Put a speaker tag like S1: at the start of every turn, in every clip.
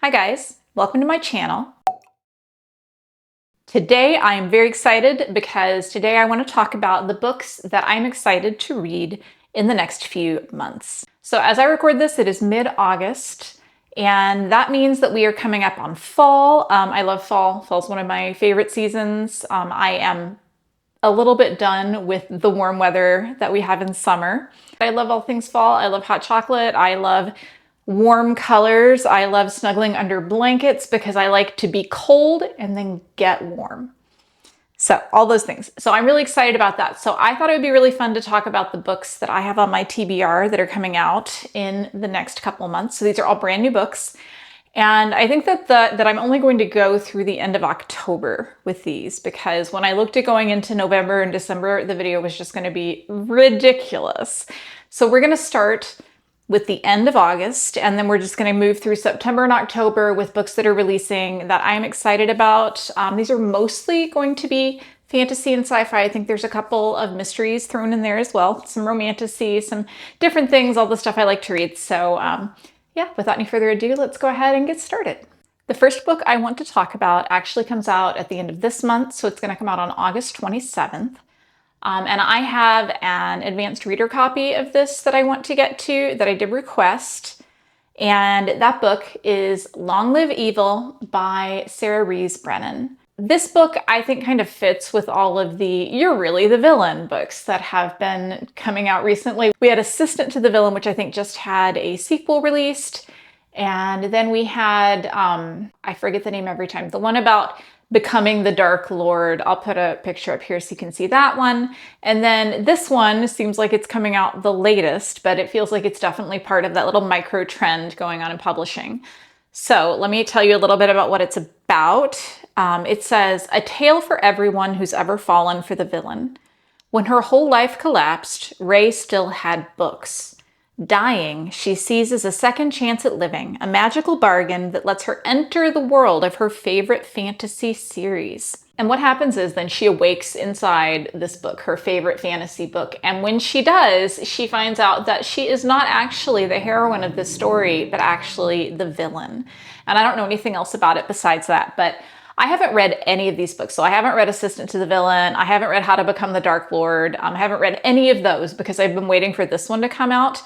S1: Hi guys, welcome to my channel. Today I am very excited because today I want to talk about the books that I'm excited to read in the next few months. So as I record this, it is mid-August, and that means that we are coming up on fall. I love fall. Fall's one of my favorite seasons. I am a little bit done with the warm weather that we have in summer. I love all things fall. I love hot chocolate. I love warm colors. I love snuggling under blankets because I like to be cold and then get warm. So all those things. So I'm really excited about that. So I thought it would be really fun to talk about the books that I have on my TBR that are coming out in the next couple months. So these are all brand new books. And I think that I'm only going to go through the end of October with these because when I looked at going into November and December, the video was just going to be ridiculous. So we're going to start with the end of August, and then we're just going to move through September and October with books that are releasing that I'm excited about. These are mostly going to be fantasy and sci-fi. I think there's a couple of mysteries thrown in there as well, some romantasy, some different things, all the stuff I like to read. So yeah, without any further ado, let's go ahead and get started. The first book I want to talk about actually comes out at the end of this month, so it's going to come out on August 27th. And I have an advanced reader copy of this that I want to get to that I did request. And that book is Long Live Evil by Rees Brennan. This book I think kind of fits with all of the You're Really the Villain books that have been coming out recently. We had Assistant to the Villain, which I think just had a sequel released. And then we had, I forget the name every time, the one about becoming the Dark Lord. I'll put a picture up here so you can see that one. And then this one seems like it's coming out the latest, but it feels like it's definitely part of that little micro trend going on in publishing. So let me tell you a little bit about what it's about. It says, a tale for everyone who's ever fallen for the villain. When her whole life collapsed, Ray still had books. Dying, she seizes a second chance at living, a magical bargain that lets her enter the world of her favorite fantasy series. And what happens is then she awakes inside this book, her favorite fantasy book. And when she does, she finds out that she is not actually the heroine of this story, but actually the villain. And I don't know anything else about it besides that, but I haven't read any of these books. So I haven't read Assistant to the Villain. I haven't read How to Become the Dark Lord. I haven't read any of those because I've been waiting for this one to come out.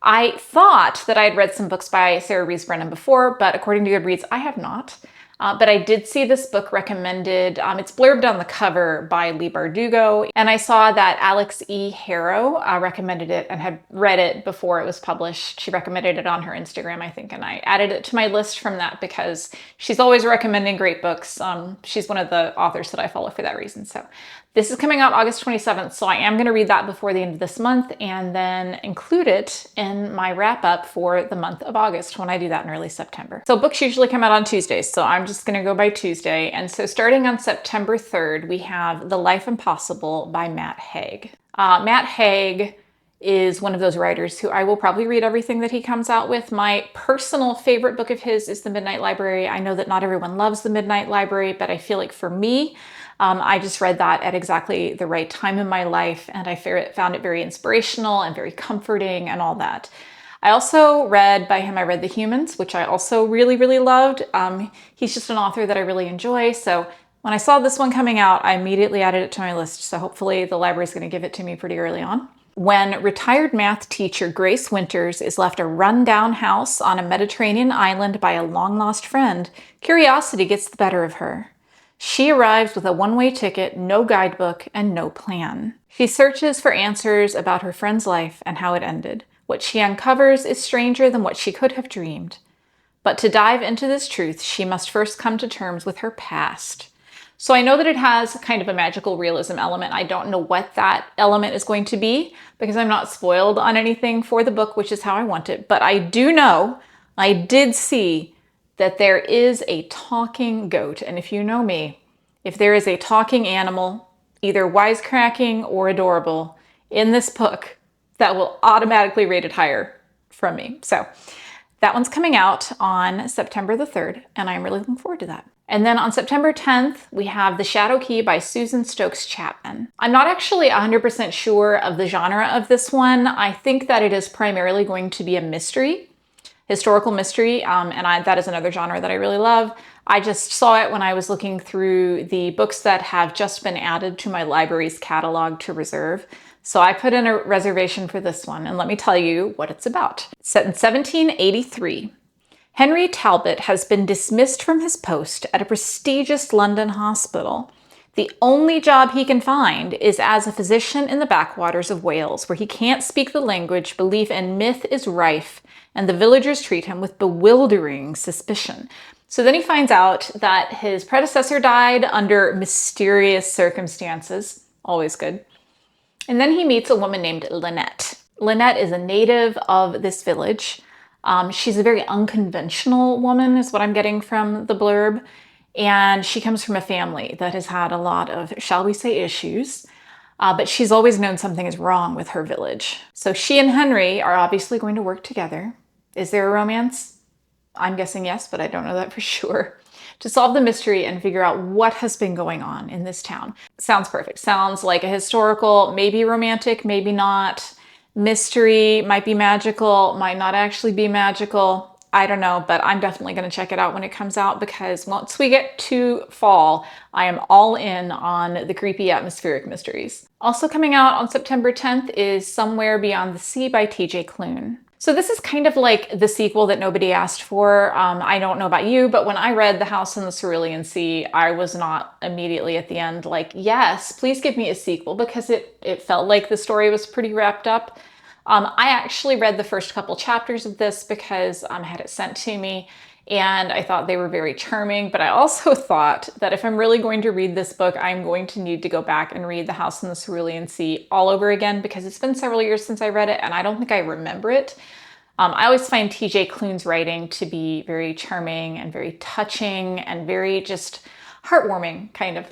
S1: I thought that I had read some books by Rees Brennan before, but according to Goodreads, I have not. But I did see this book recommended. It's blurbed on the cover by Lee Bardugo, and I saw that Alexis Heir recommended it and had read it before it was published. She recommended it on her Instagram, I think, and I added it to my list from that because she's always recommending great books. She's one of the authors that I follow for that reason. So this is coming out August 27th, so I am going to read that before the end of this month and then include it in my wrap-up for the month of August when I do that in early September. So books usually come out on Tuesdays, so I'm just going to go by Tuesday. And so starting on September 3rd, we have The Life Impossible by Matt Haig. Matt Haig is one of those writers who I will probably read everything that he comes out with. My personal favorite book of his is The Midnight Library. I know that not everyone loves The Midnight Library, but I feel like for me, I just read that at exactly the right time in my life, and I found it very inspirational and very comforting and all that. I also read by him, I read The Humans, which I also really, really loved. He's just an author that I really enjoy, so when I saw this one coming out, I immediately added it to my list, so hopefully the library is going to give it to me pretty early on. When retired math teacher Grace Winters is left a run-down house on a Mediterranean island by a long-lost friend, curiosity gets the better of her. She arrives with a one-way ticket, no guidebook, and no plan. She searches for answers about her friend's life and how it ended. What she uncovers is stranger than what she could have dreamed. But to dive into this truth, she must first come to terms with her past. So I know that it has kind of a magical realism element. I don't know what that element is going to be because I'm not spoiled on anything for the book, which is how I want it. But I do know, I did see that there is a talking goat. And if you know me, if there is a talking animal, either wisecracking or adorable, in this book, that will automatically rate it higher from me. So that one's coming out on September the 3rd, and I'm really looking forward to that. And then on September 10th, we have The Shadow Key by Susan Stokes-Chapman. I'm not actually 100% sure of the genre of this one. I think that it is primarily going to be a mystery. historical mystery, that is another genre that I really love. I just saw it when I was looking through the books that have just been added to my library's catalog to reserve. So I put in a reservation for this one, and let me tell you what it's about. It's set in 1783. Henry Talbot has been dismissed from his post at a prestigious London hospital. The only job he can find is as a physician in the backwaters of Wales, where he can't speak the language, belief and myth is rife, and the villagers treat him with bewildering suspicion. So then he finds out that his predecessor died under mysterious circumstances. Always good. And then he meets a woman named Lynette. Lynette is a native of this village. She's a very unconventional woman, is what I'm getting from the blurb. And she comes from a family that has had a lot of, shall we say, issues. But she's always known something is wrong with her village. So she and Henry are obviously going to work together. Is there a romance? I'm guessing yes, but I don't know that for sure. To solve the mystery and figure out what has been going on in this town. Sounds perfect. Sounds like a historical, maybe romantic, maybe not. Mystery, might be magical, might not actually be magical. I don't know, but I'm definitely going to check it out when it comes out, because once we get to fall, I am all in on the creepy atmospheric mysteries. Also coming out on September 10th is Somewhere Beyond the Sea by T.J. Klune. So this is kind of like the sequel that nobody asked for. I don't know about you, but when I read The House in the Cerulean Sea, I was not immediately at the end like, yes, please give me a sequel, because it felt like the story was pretty wrapped up. I actually read the first couple chapters of this because I had it sent to me, and I thought they were very charming, but I also thought that if I'm really going to read this book, I'm going to need to go back and read The House in the Cerulean Sea all over again, because it's been several years since I read it, and I don't think I remember it. I always find T.J. Klune's writing to be very charming and very touching and very just heartwarming, kind of.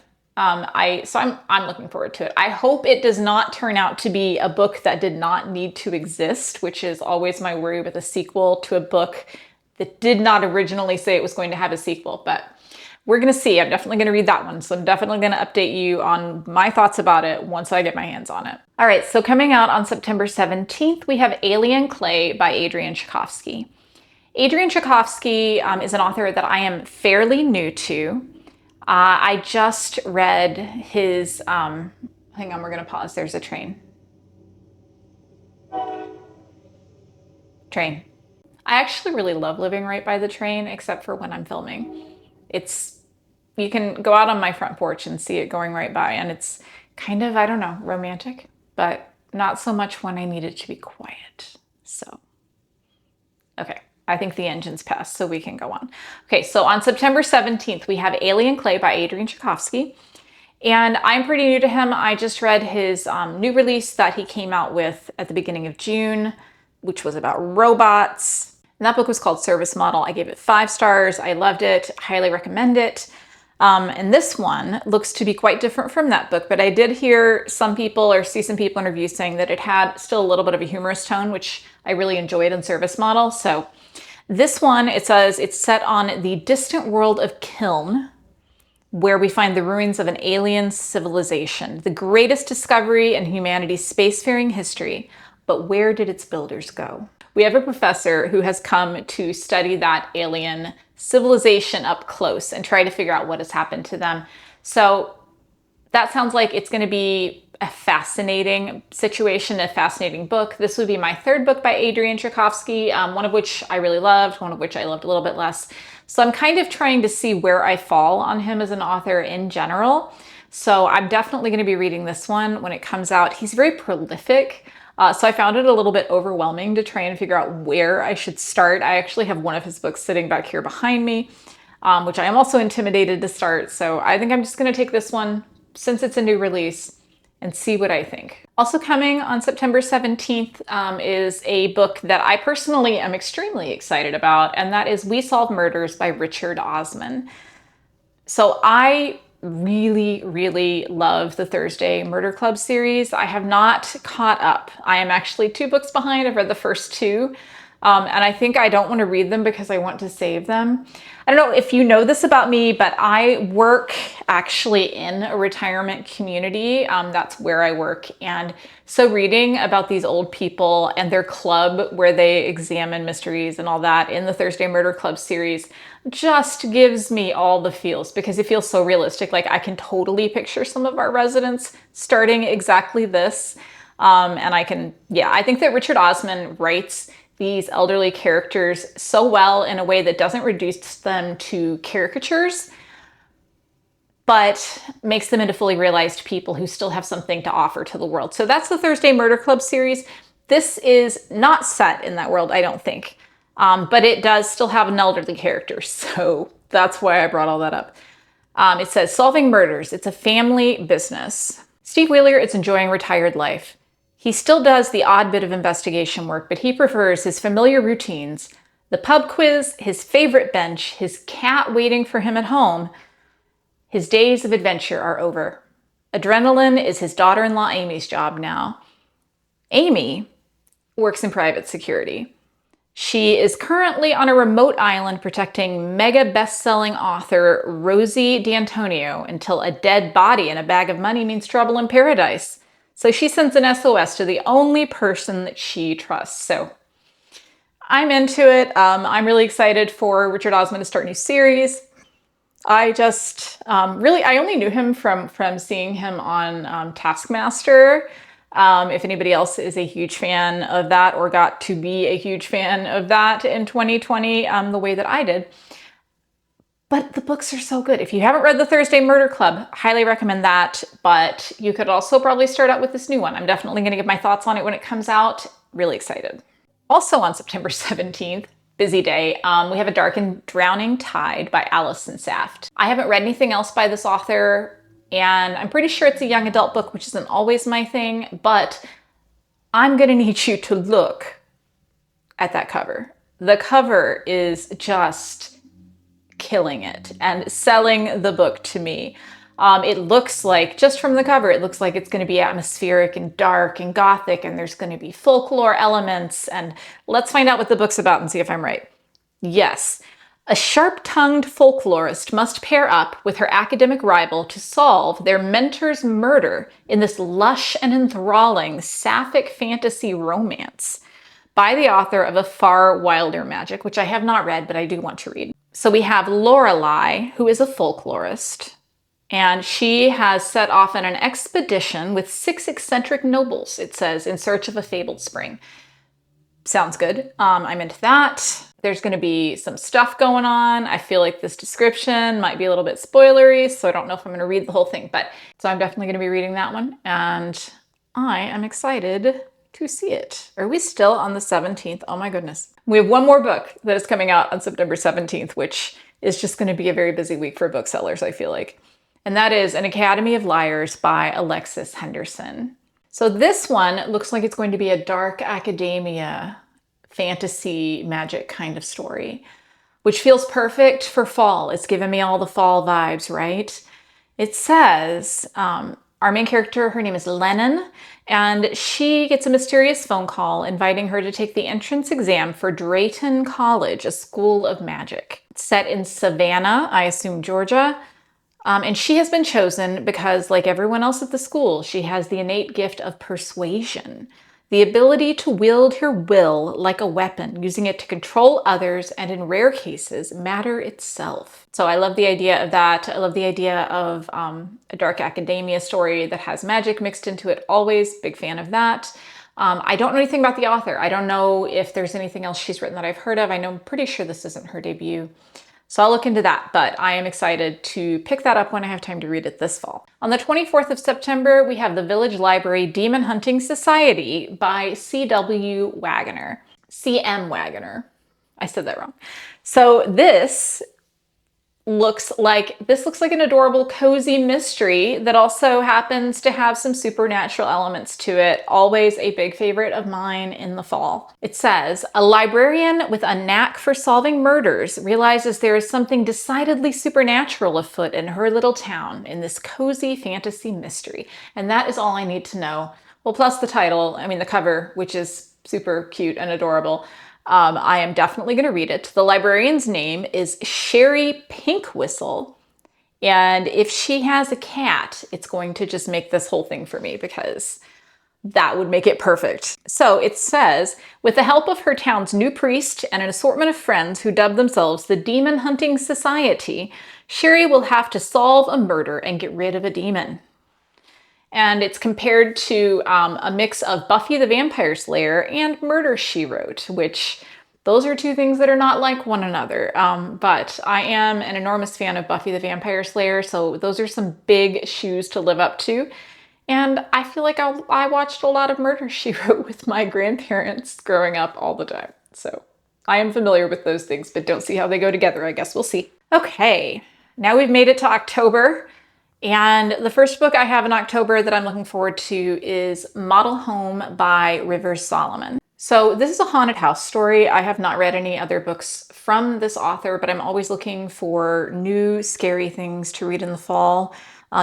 S1: So I'm looking forward to it. I hope it does not turn out to be a book that did not need to exist, which is always my worry with a sequel to a book that did not originally say it was going to have a sequel, but we're going to see. I'm definitely going to read that one. So I'm definitely going to update you on my thoughts about it once I get my hands on it. All right. So coming out on September 17th, we have Alien Clay by Adrian Tchaikovsky. Adrian Tchaikovsky is an author that I am fairly new to. I just read his, hang on, we're going to pause. There's a train. Train. I actually really love living right by the train, except for when I'm filming. You can go out on my front porch and see it going right by, and it's kind of, I don't know, romantic, but not so much when I need it to be quiet. So, okay. I think the engine's passed, so we can go on. Okay, so on September 17th, we have Alien Clay by Adrian Tchaikovsky. And I'm pretty new to him. I just read his new release that he came out with at the beginning of June, which was about robots. And that book was called Service Model. I gave it 5 stars. I loved it. Highly recommend it. And this one looks to be quite different from that book, but I did hear some people or see some people in reviews saying that it had still a little bit of a humorous tone, which I really enjoyed in Service Model. So this one, it says it's set on the distant world of Klune, where we find the ruins of an alien civilization, the greatest discovery in humanity's spacefaring history. But where did its builders go? We have a professor who has come to study that alien civilization up close and try to figure out what has happened to them. So that sounds like it's going to be a fascinating situation, a fascinating book. This would be my 3rd book by Adrian Tchaikovsky, one of which I really loved, one of which I loved a little bit less. So I'm kind of trying to see where I fall on him as an author in general. So I'm definitely going to be reading this one when it comes out. He's very prolific. So I found it a little bit overwhelming to try and figure out where I should start. I actually have one of his books sitting back here behind me, which I am also intimidated to start. So I think I'm just going to take this one, since it's a new release, and see what I think. Also coming on September 17th is a book that I personally am extremely excited about, and that is We Solve Murders by Richard Osman. So I really, really love the Thursday Murder Club series. I have not caught up. I am actually 2 books behind. I've read the first 2. And I think I don't want to read them because I want to save them. I don't know if you know this about me, but I work actually in a retirement community. That's where I work. And so reading about these old people and their club where they examine mysteries and all that in the Thursday Murder Club series just gives me all the feels because it feels so realistic. Like I can totally picture some of our residents starting exactly this. And I think that Richard Osman writes these elderly characters so well in a way that doesn't reduce them to caricatures, but makes them into fully realized people who still have something to offer to the world. So that's the Thursday Murder Club series. This is not set in that world, I don't think, but it does still have an elderly character. So that's why I brought all that up. It says, solving murders. It's a family business. Steve Wheeler is enjoying retired life. He still does the odd bit of investigation work, but he prefers his familiar routines, the pub quiz, his favorite bench, his cat waiting for him at home. His days of adventure are over. Adrenaline is his daughter-in-law Amy's job now. Amy works in private security. She is currently on a remote island protecting mega best-selling author Rosie D'Antonio until a dead body and a bag of money means trouble in paradise. So she sends an SOS to the only person that she trusts. So I'm into it. I'm really excited for Richard Osman to start a new series. I just I only knew him from seeing him on Taskmaster. If anybody else is a huge fan of that or got to be a huge fan of that in 2020, the way that I did. But the books are so good. If you haven't read the Thursday Murder Club, highly recommend that. But you could also probably start out with this new one. I'm definitely going to give my thoughts on it when it comes out. Really excited. Also on September 17th, busy day, we have A Dark and Drowning Tide by Allison Saft. I haven't read anything else by this author, and I'm pretty sure it's a young adult book, which isn't always my thing, but I'm going to need you to look at that cover. The cover is just killing it and selling the book to me. It looks like, just from the cover, it looks like it's going to be atmospheric and dark and gothic, and there's going to be folklore elements. And let's find out what the book's about and see if I'm right. Yes, a sharp-tongued folklorist must pair up with her academic rival to solve their mentor's murder in this lush and enthralling sapphic fantasy romance by the author of A Far Wilder Magic, which I have not read, but I do want to read. So we have Lorelei, who is a folklorist, and she has set off on an expedition with 6 eccentric nobles, it says, in search of a fabled spring. Sounds good. I'm into that. There's going to be some stuff going on. I feel like this description might be a little bit spoilery, so I don't know if I'm going to read the whole thing, but so I'm definitely going to be reading that one, and I am excited to see it. Are we still on the 17th? Oh my goodness. We have one more book that is coming out on September 17th, which is just going to be a very busy week for booksellers, I feel like. And that is An Academy of Liars by Alexis Henderson. So this one looks like it's going to be a dark academia, fantasy, magic kind of story, which feels perfect for fall. It's giving me all the fall vibes, right? It says, our main character, her name is Lennon, and she gets a mysterious phone call inviting her to take the entrance exam for Drayton College, a school of magic. It's set in Savannah, I assume Georgia, and she has been chosen because, like everyone else at the school, she has the innate gift of persuasion, the ability to wield her will like a weapon, using it to control others and, in rare cases, matter itself. So I love the idea of that. I love the idea of a dark academia story that has magic mixed into it. Always big fan of that. I don't know anything about the author. I don't know if there's anything else she's written that I've heard of. I'm pretty sure this isn't her debut. So I'll look into that, but I am excited to pick that up when I have time to read it this fall. On the 24th of September, we have The Village Library Demon Hunting Society by C.W. Waggoner. C.M. Waggoner. I said that wrong. So this looks like an adorable, cozy mystery that also happens to have some supernatural elements to it. Always a big favorite of mine in the fall. It says, a librarian with a knack for solving murders realizes there is something decidedly supernatural afoot in her little town in this cozy fantasy mystery. And that is all I need to know. Well, plus the title, the cover, which is super cute and adorable. I am definitely going to read it. The librarian's name is Sherry Pinkwhistle. And if she has a cat, it's going to just make this whole thing for me because that would make it perfect. So it says, with the help of her town's new priest and an assortment of friends who dub themselves the Demon Hunting Society, Sherry will have to solve a murder and get rid of a demon. And it's compared to a mix of Buffy the Vampire Slayer and Murder, She Wrote, which those are two things that are not like one another. But I am an enormous fan of Buffy the Vampire Slayer, so those are some big shoes to live up to. And I feel like I watched a lot of Murder, She Wrote with my grandparents growing up all the time. So I am familiar with those things, but don't see how they go together. I guess we'll see. Okay, now we've made it to October. And the first book I have in October that I'm looking forward to is Model Home by Rivers Soloman. So this is a haunted house story. I have not read any other books from this author, but I'm always looking for new scary things to read in the fall.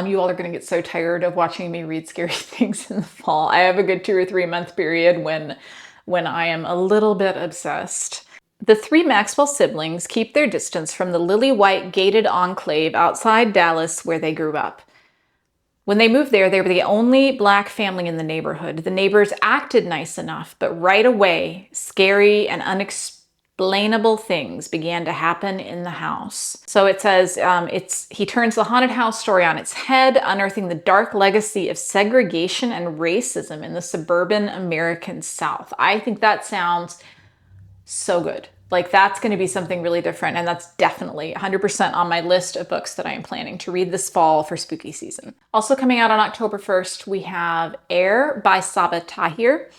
S1: You all are going to get so tired of watching me read scary things in the fall. I have a good 2 or 3 month period when I am a little bit obsessed. The 3 Maxwell siblings keep their distance from the lily-white gated enclave outside Dallas where they grew up. When they moved there, they were the only Black family in the neighborhood. The neighbors acted nice enough, but right away, scary and unexplainable things began to happen in the house. So it says he turns the haunted house story on its head, unearthing the dark legacy of segregation and racism in the suburban American South. I think that sounds so good. Like that's going to be something really different, and that's definitely 100% on my list of books that I am planning to read this fall for spooky season. Also coming out on October 1st, we have Heir by Sabaa Tahir.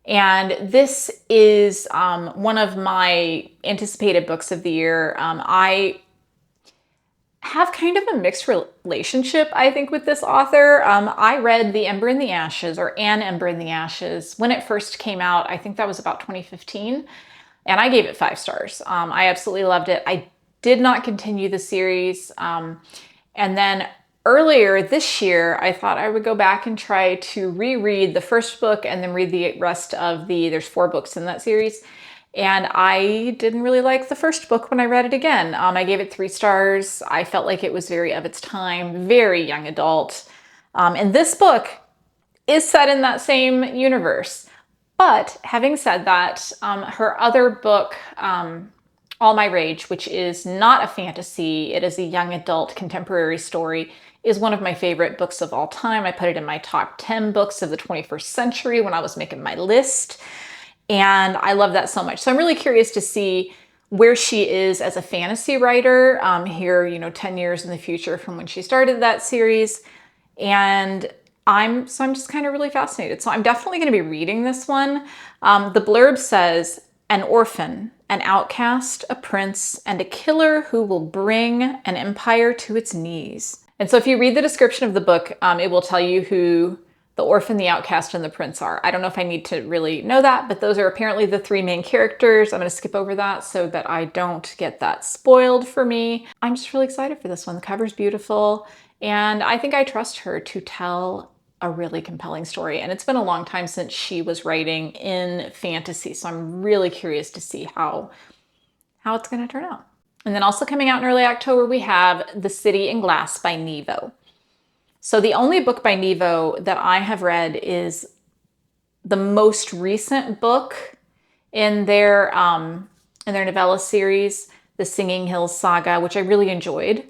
S1: And this is one of my anticipated books of the year. I have kind of a mixed relationship, I think, with this author. I read The Ember in the Ashes, or An Ember in the Ashes, when it first came out. I think that was about 2015. And I gave it 5 stars. I absolutely loved it. I did not continue the series. And then earlier this year, I thought I would go back and try to reread the first book and then read the rest of there's 4 books in that series. And I didn't really like the first book when I read it again. I gave it 3 stars. I felt like it was very of its time, very young adult. And this book is set in that same universe. But having said that, her other book, All My Rage, which is not a fantasy, it is a young adult contemporary story, is one of my favorite books of all time. I put it in my top 10 books of the 21st century when I was making my list. And I love that so much. So I'm really curious to see where she is as a fantasy writer here, 10 years in the future from when she started that series. And I'm just kind of really fascinated. So I'm definitely going to be reading this one. The blurb says, an orphan, an outcast, a prince, and a killer who will bring an empire to its knees. And so if you read the description of the book, it will tell you who the orphan, the outcast, and the prince are. I don't know if I need to really know that, but those are apparently the 3 main characters. I'm going to skip over that so that I don't get that spoiled for me. I'm just really excited for this one. The cover's beautiful, and I think I trust her to tell a really compelling story. And it's been a long time since she was writing in fantasy, so I'm really curious to see how it's going to turn out. And then also coming out in early October, we have The City in Glass by Nevo. So the only book by Nevo that I have read is the most recent book in their novella series, The Singing Hills Saga, which I really enjoyed.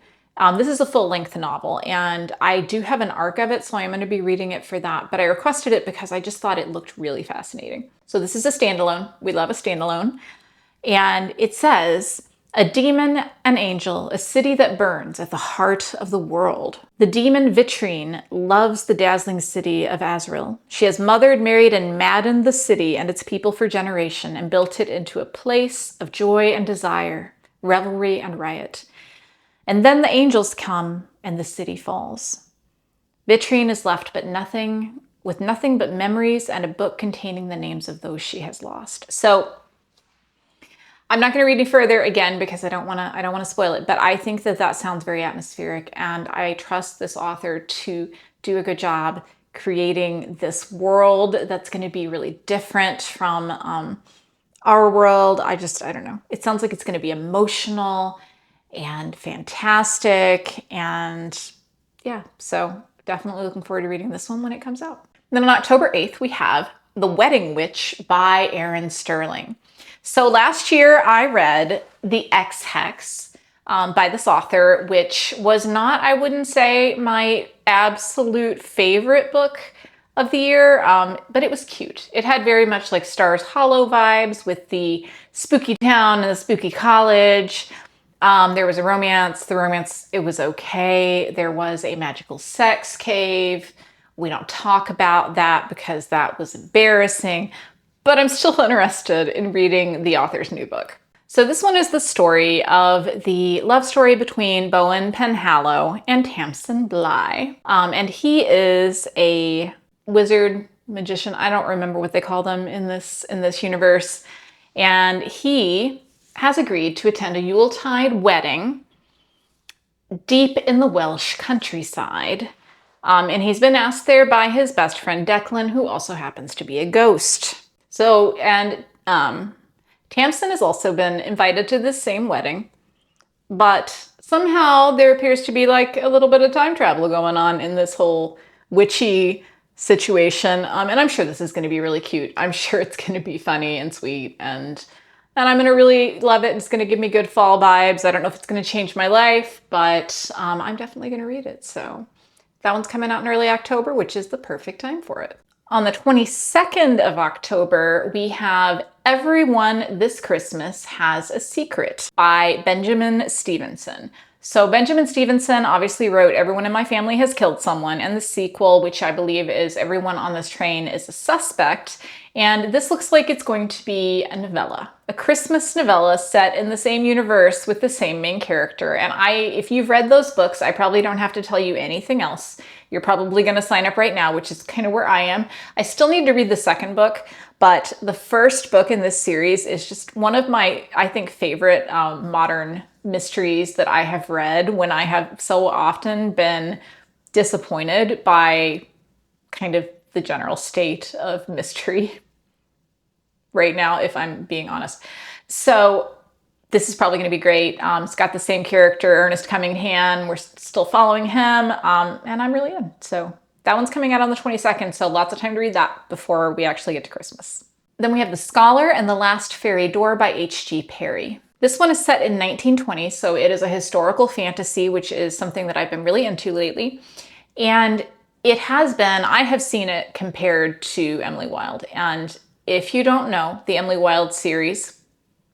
S1: This is a full-length novel, and I do have an arc of it, so I'm going to be reading it for that, but I requested it because I just thought it looked really fascinating. So this is a standalone. We love a standalone. And it says, a demon, an angel, a city that burns at the heart of the world. The demon Vitrine loves the dazzling city of Azrael. She has mothered, married, and maddened the city and its people for generation and built it into a place of joy and desire, revelry and riot. And then the angels come and the city falls. Vitrine is left with nothing but memories and a book containing the names of those she has lost. So I'm not going to read any further again because I don't want to spoil it, but I think that sounds very atmospheric, and I trust this author to do a good job creating this world that's going to be really different from our world. I don't know. It sounds like it's going to be emotional and fantastic. And yeah, so definitely looking forward to reading this one when it comes out. Then on October 8th, we have The Wedding Witch by Erin Sterling. So last year I read The Ex-Hex by this author, which was not, I wouldn't say, my absolute favorite book of the year, but it was cute. It had very much like Stars Hollow vibes with the spooky town and the spooky college. There was a romance. The romance, it was okay. There was a magical sex cave. We don't talk about that because that was embarrassing, but I'm still interested in reading the author's new book. So this one is the story of the love story between Bowen Penhallow and Tamsin Bly. And he is a wizard, magician, I don't remember what they call them in this universe. And he has agreed to attend a Yuletide wedding deep in the Welsh countryside. And he's been asked there by his best friend Declan, who also happens to be a ghost. So, and Tamsin has also been invited to this same wedding, but somehow there appears to be like a little bit of time travel going on in this whole witchy situation. And I'm sure this is going to be really cute. I'm sure it's going to be funny and sweet, and I'm going to really love it. It's going to give me good fall vibes. I don't know if it's going to change my life, but I'm definitely going to read it. So that one's coming out in early October, which is the perfect time for it. On the 22nd of October, we have Everyone This Christmas Has a Secret by Benjamin Stevenson. So Benjamin Stevenson obviously wrote Everyone in My Family Has Killed Someone, and the sequel, which I believe is Everyone on This Train is a Suspect. And this looks like it's going to be a novella, a Christmas novella set in the same universe with the same main character. And if you've read those books, I probably don't have to tell you anything else. You're probably going to sign up right now, which is kind of where I am. I still need to read the second book, but the first book in this series is just one of my, I think, favorite modern mysteries that I have read, when I have so often been disappointed by kind of the general state of mystery right now, if I'm being honest. So this is probably going to be great. It's got the same character, Ernest Cunningham. We're still following him, and I'm really in. So that one's coming out on the 22nd, so lots of time to read that before we actually get to Christmas. Then we have The Scholar and the Last Fairy Door by H.G. Parry. This one is set in 1920, so it is a historical fantasy, which is something that I've been really into lately. And it has been, I have seen it compared to Emily Wilde. And if you don't know, the Emily Wilde series,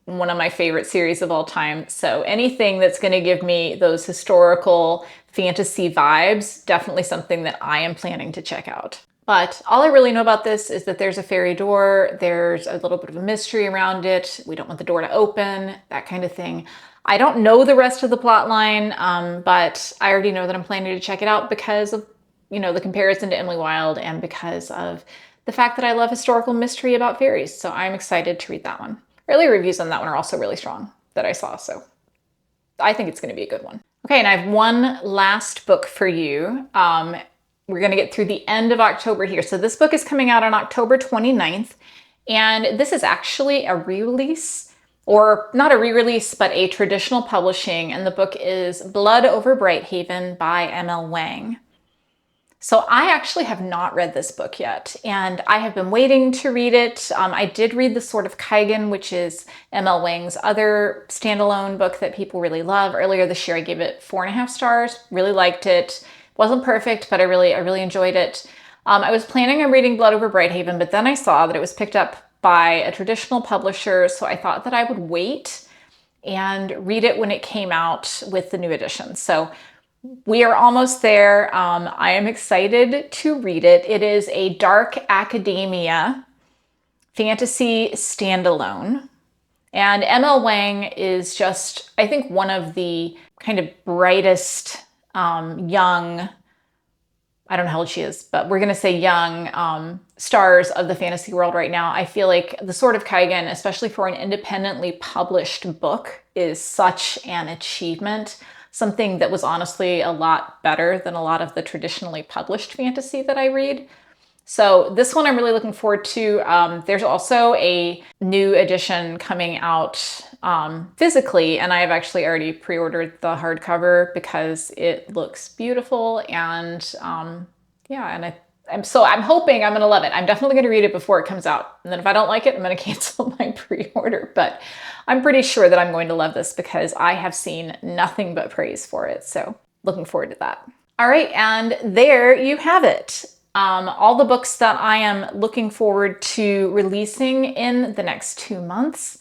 S1: one of my favorite series of all time. So anything that's going to give me those historical fantasy vibes, definitely something that I am planning to check out. But all I really know about this is that there's a fairy door, there's a little bit of a mystery around it, we don't want the door to open, that kind of thing. I don't know the rest of the plot line, but I already know that I'm planning to check it out because of, the comparison to Emily Wilde, and because of the fact that I love historical mystery about fairies. So I'm excited to read that one. Early reviews on that one are also really strong that I saw, so I think it's going to be a good one. Okay, and I have one last book for you. We're going to get through the end of October here. So this book is coming out on October 29th, and this is actually a re-release, or not a re-release, but a traditional publishing, and the book is Blood Over Brighthaven by M.L. Wang. So I actually have not read this book yet, and I have been waiting to read it. I did read The Sword of Kaigan, which is M.L. Wang's other standalone book that people really love. Earlier this year, I gave it 4.5 stars, really liked it. Wasn't perfect, but I really enjoyed it. I was planning on reading Blood Over Brighthaven, but then I saw that it was picked up by a traditional publisher, so I thought that I would wait and read it when it came out with the new edition. So we are almost there. I am excited to read it. It is a dark academia fantasy standalone. And M.L. Wang is just, I think, one of the kind of brightest young, I don't know how old she is, but we're going to say young stars of the fantasy world right now. I feel like The Sword of Kaigan, especially for an independently published book, is such an achievement. Something that was honestly a lot better than a lot of the traditionally published fantasy that I read. So this one I'm really looking forward to. There's also a new edition coming out physically, and I have actually already pre-ordered the hardcover because it looks beautiful, and yeah, and I'm hoping I'm gonna love it. I'm definitely gonna read it before it comes out, and then if I don't like it, I'm gonna cancel my pre-order. But I'm pretty sure that I'm going to love this because I have seen nothing but praise for it. So looking forward to that. All right, and there you have it. All the books that I am looking forward to releasing in the next 2 months.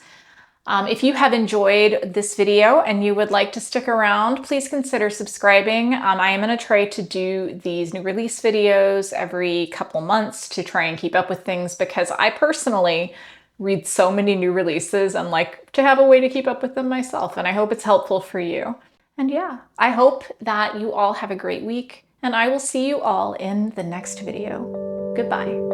S1: If you have enjoyed this video and you would like to stick around, please consider subscribing. I am going to try to do these new release videos every couple months to try and keep up with things, because I personally read so many new releases and like to have a way to keep up with them myself, and I hope it's helpful for you. And yeah, I hope that you all have a great week, and I will see you all in the next video. Goodbye.